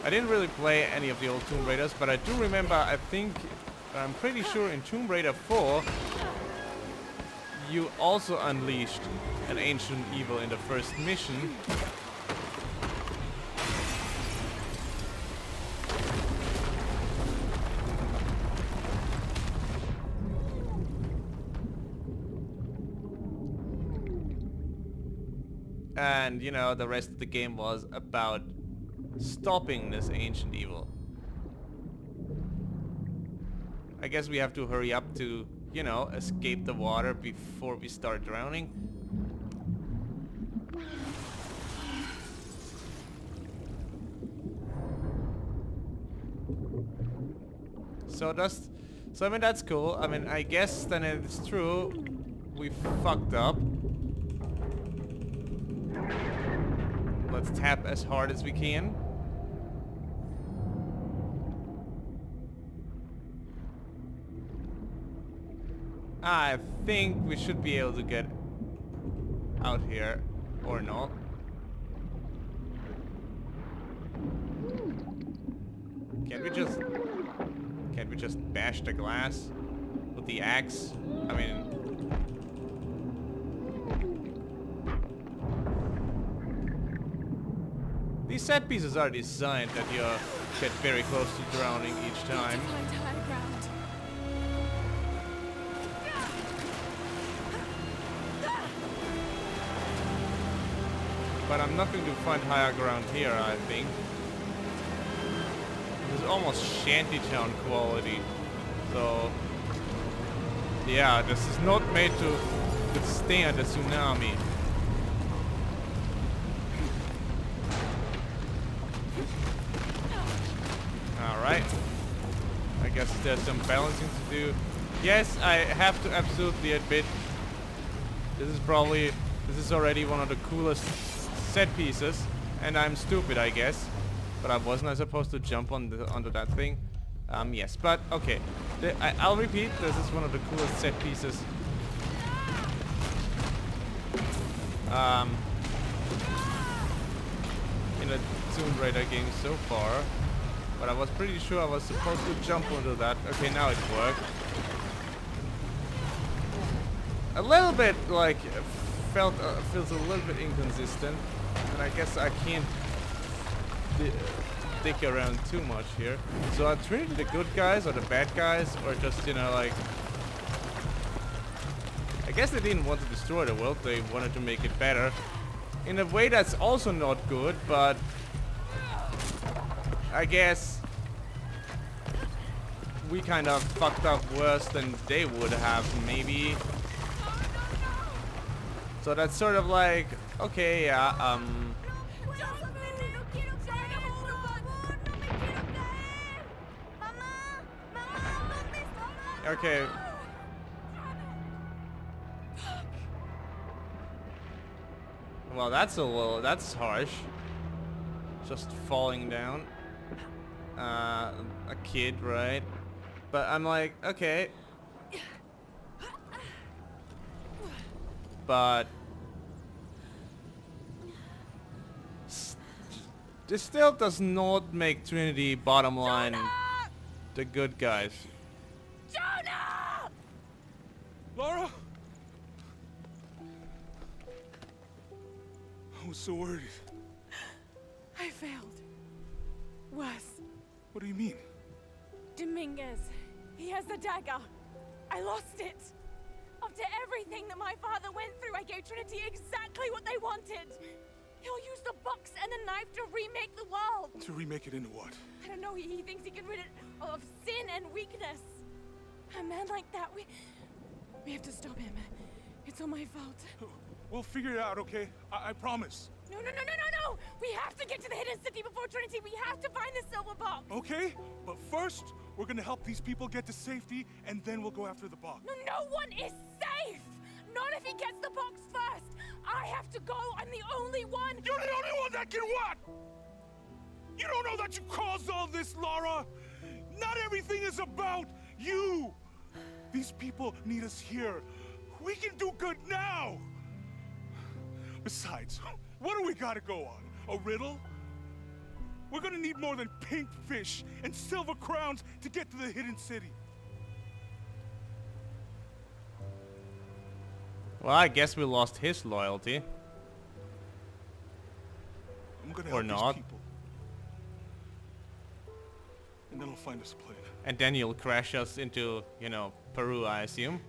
I didn't really play any of the old Tomb Raiders, but I do remember, I'm pretty sure in Tomb Raider 4, you also unleashed an ancient evil in the first mission. And, you know, the rest of the game was about stopping this ancient evil. I guess we have to hurry up to, you know, escape the water before we start drowning. So I mean, that's cool. I mean, I guess then it's true. We fucked up. Let's tap as hard as we can. I think we should be able to get out here, or not. Can't we just bash the glass with the axe? I mean, these set pieces are designed that you get very close to drowning each time. Find high ground. But I'm not going to find higher ground here, I think. This is almost shantytown quality. So, yeah, this is not made to withstand a tsunami. Alright. I guess there's some balancing to do. Yes, I have to absolutely admit, this is already one of the coolest set pieces, and I'm stupid, I guess. But I wasn't supposed to jump onto that thing. Yes, but okay. I'll repeat, this is one of the coolest set pieces. In a Tomb Raider game so far. But I was pretty sure I was supposed to jump onto that. Okay, now it worked. A little bit like feels a little bit inconsistent, and I guess I can't dick around too much here. So are Trinity the good guys or the bad guys, or just, you know, like, I guess they didn't want to destroy the world, they wanted to make it better. In a way that's also not good, but I guess we kind of fucked up worse than they would have, maybe. So that's sort of like, okay, yeah, okay. Well, that's harsh. Just falling down. A kid, right? But I'm like, okay. But this still does not make Trinity, bottom line, the good guys. Lara? I was so worried. I failed. Worse. What do you mean? Dominguez. He has the dagger. I lost it. After everything that my father went through, I gave Trinity exactly what they wanted. He'll use the box and the knife to remake the world. To remake it into what? I don't know, he thinks he can rid it of sin and weakness. A man like that, we have to stop him. It's all my fault. We'll figure it out, okay? I promise. No. We have to get to the hidden city before Trinity. We have to find the silver box. Okay, but first, we're gonna help these people get to safety, and then we'll go after the box. No one is safe! Not if he gets the box first! I have to go! I'm the only one! You're the only one that can what? You don't know that you caused all this, Lara! Not everything is about you! These people need us here. We can do good now! Besides, what do we gotta go on? A riddle? We're gonna need more than pink fish and silver crowns to get to the hidden city. Well, I guess we lost his loyalty. I'm gonna or help not. these people. And then I'll find us a plane. And then you'll crash us into, you know, Peru, I assume.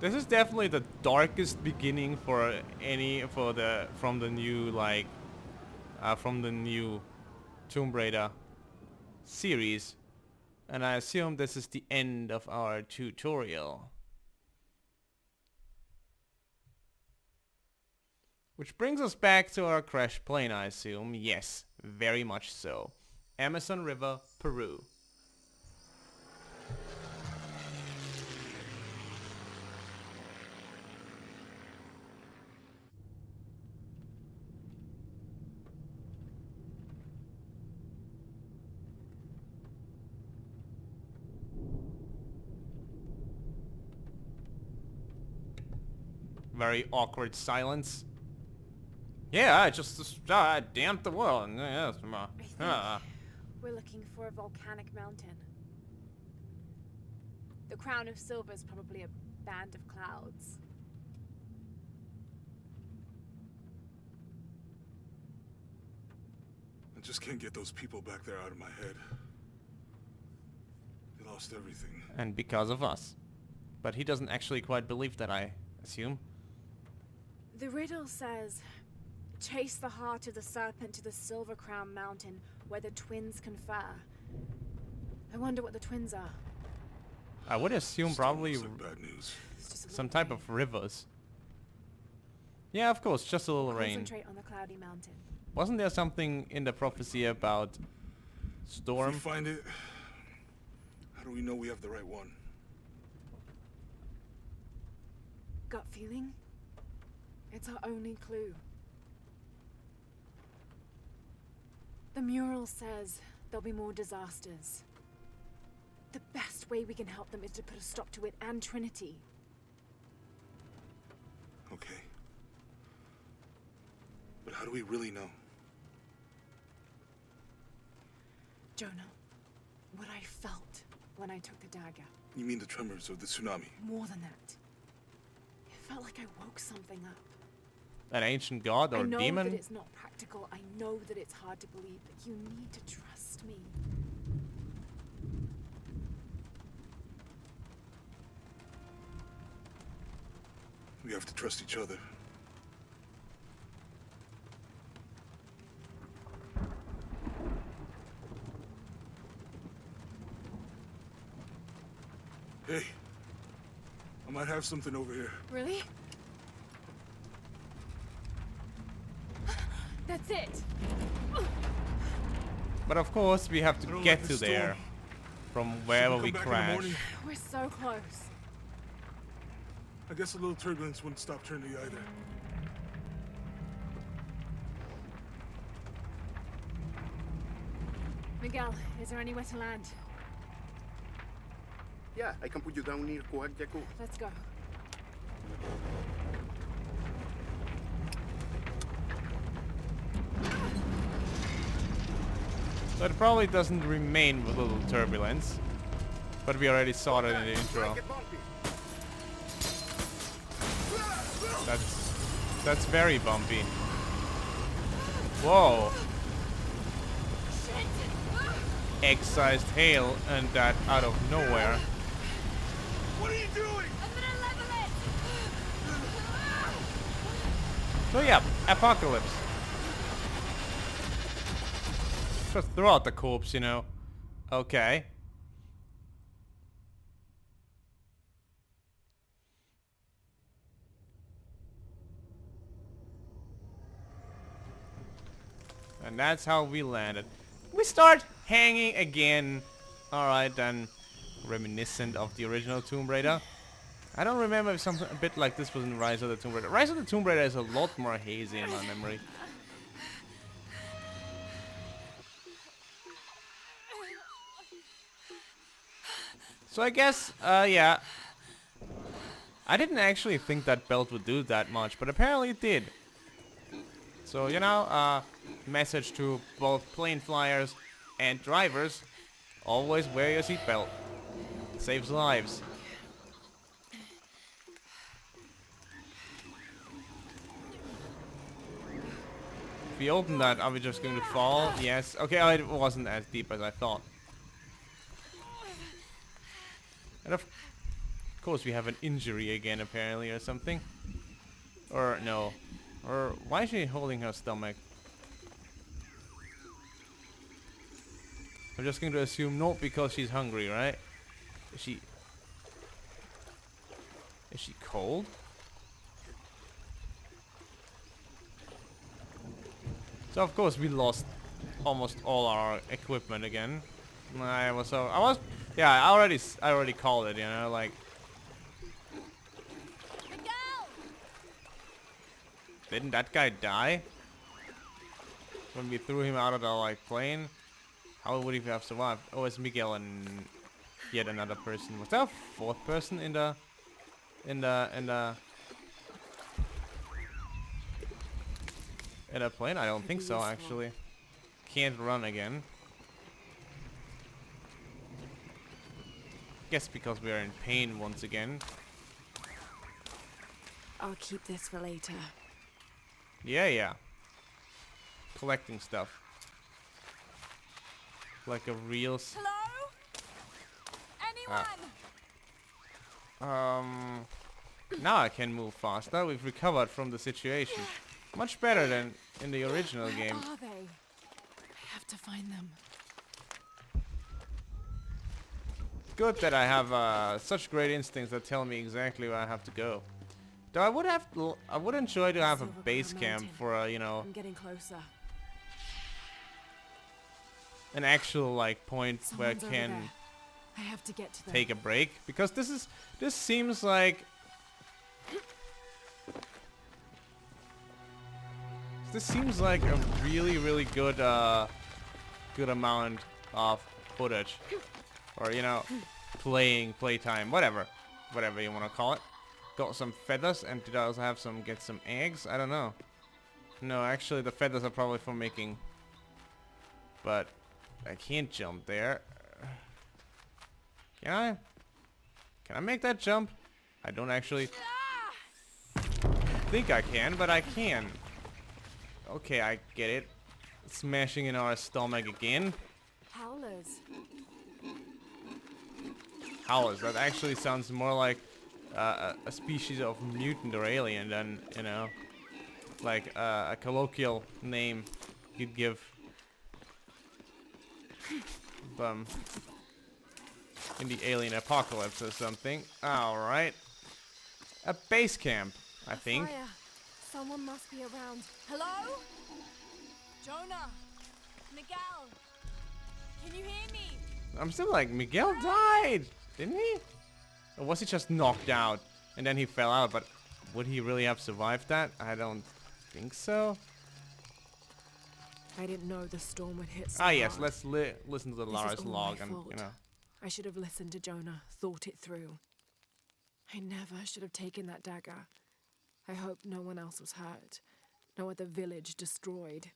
This is definitely the darkest beginning for from the new Tomb Raider series, and I assume this is the end of our tutorial. Which brings us back to our crash plane, I assume. Yes, very much so. Amazon River, Peru. very awkward silence. Yeah, I just damned the world. Yes, We're looking for a volcanic mountain. The Crown of Silver is probably a band of clouds. I just can't get those people back there out of my head. They lost everything. And because of us. But he doesn't actually quite believe that, I assume. The riddle says, chase the heart of the serpent to the Silver Crown Mountain where the twins confer. I wonder what the twins are. I would assume probably Bad news. some type of rivers. Yeah, of course, just a little rain. Concentrate on the cloudy mountain. Wasn't there something in the prophecy about storm? If we find it, how do we know we have the right one? Gut feeling? It's our only clue. The mural says there'll be more disasters. The best way we can help them is to put a stop to it and Trinity. Okay. But how do we really know? Jonah, what I felt when I took the dagger. You mean the tremors of the tsunami? More than that. It felt like I woke something up. An ancient god or I know demon? that it's not practical. I know that it's hard to believe, but you need to trust me. We have to trust each other. Hey, I might have something over here. Really? That's it. But of course we have to don't get like to the there storm. from wherever Should we come back in the crash. morning? We're so close. I guess a little turbulence wouldn't stop Trinity either. Miguel, is there anywhere to land? Yeah, I can put you down near Coag Yaku. Let's go. So it probably doesn't remain with little turbulence. But we already saw that in the intro. That's very bumpy. Whoa. Egg-sized hail and that out of nowhere. What are you doing? I'm gonna level it! So yeah, apocalypse. Just throw out the corpse, you know. Okay. And that's how we landed. We start hanging again. Alright then. Reminiscent of the original Tomb Raider. I don't remember if something a bit like this was in Rise of the Tomb Raider. Rise of the Tomb Raider is a lot more hazy in my memory. So I guess, yeah. I didn't actually think that belt would do that much, but apparently it did. So, you know, message to both plane flyers and drivers. Always wear your seatbelt. It saves lives. If we open that, are we just going to fall? Yes. Okay, it wasn't as deep as I thought. And of course we have an injury again apparently or something. Or no. Or why is she holding her stomach? I'm just going to assume no, because she's hungry, right? Is she cold? So of course we lost almost all our equipment again. I already called it, you know, like. Didn't that guy die when we threw him out of the like plane? How would he have survived? Oh, it's Miguel and yet another person. Was there a fourth person in the in a plane? I don't think so, actually. Can't run again. Guess because we are in pain once again. I'll keep this for later. Yeah. Collecting stuff. Like a real... Hello? Anyone? Now I can move faster. We've recovered from the situation. Much better than in the original game. Where are they? I have to find them. Good that I have such great instincts that tell me exactly where I have to go. Though I would enjoy to have a base camp for you know, I'm getting closer. an actual like point where I Someone's over can there. I have to get to them. take a break, because this seems like a really good good amount of footage, or you know, playtime, whatever you want to call it. Got some feathers, and did I also have get some eggs? I don't know. No, actually the feathers are probably for making, but I can't jump there. Can I? Can I make that jump? I don't actually think I can, but I can. Okay, I get it. Smashing in our stomach again. Howlers. Howlers. That actually sounds more like a species of mutant or alien than, you know, like a colloquial name you'd give them in the alien apocalypse or something. Alright. A base camp, I think. Fire. Someone must be around. Hello? Jonah? Miguel? Can you hear me? I'm still like, Miguel died, didn't he? Or was he just knocked out and then he fell out? But would he really have survived that? I don't think so. I didn't know the storm would hit so Ah yes, hard. let's listen to the This Lara's is all log my and, fault. you know. I should have listened to Jonah, thought it through. I never should have taken that dagger. I hope no one else was hurt. No other village destroyed.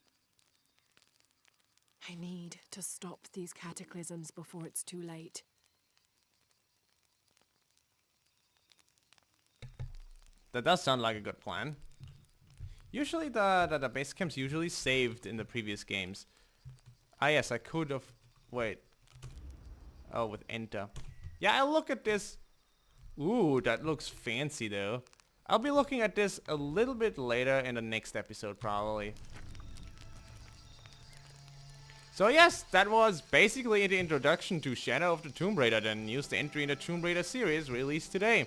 I need to stop these cataclysms before it's too late. That does sound like a good plan. Usually the base camp's usually saved in the previous games. Ah yes, I could have... Wait. Oh, with enter. Yeah, I'll look at this. Ooh, that looks fancy though. I'll be looking at this a little bit later in the next episode probably. So yes, that was basically the introduction to Shadow of the Tomb Raider, the newest entry in the Tomb Raider series released today.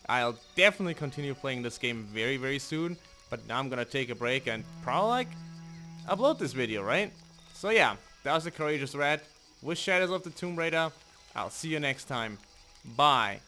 I'll definitely continue playing this game very soon, but now I'm gonna take a break and probably like upload this video, right? So yeah, that was the Courageous Rat with Shadows of the Tomb Raider. I'll see you next time. Bye.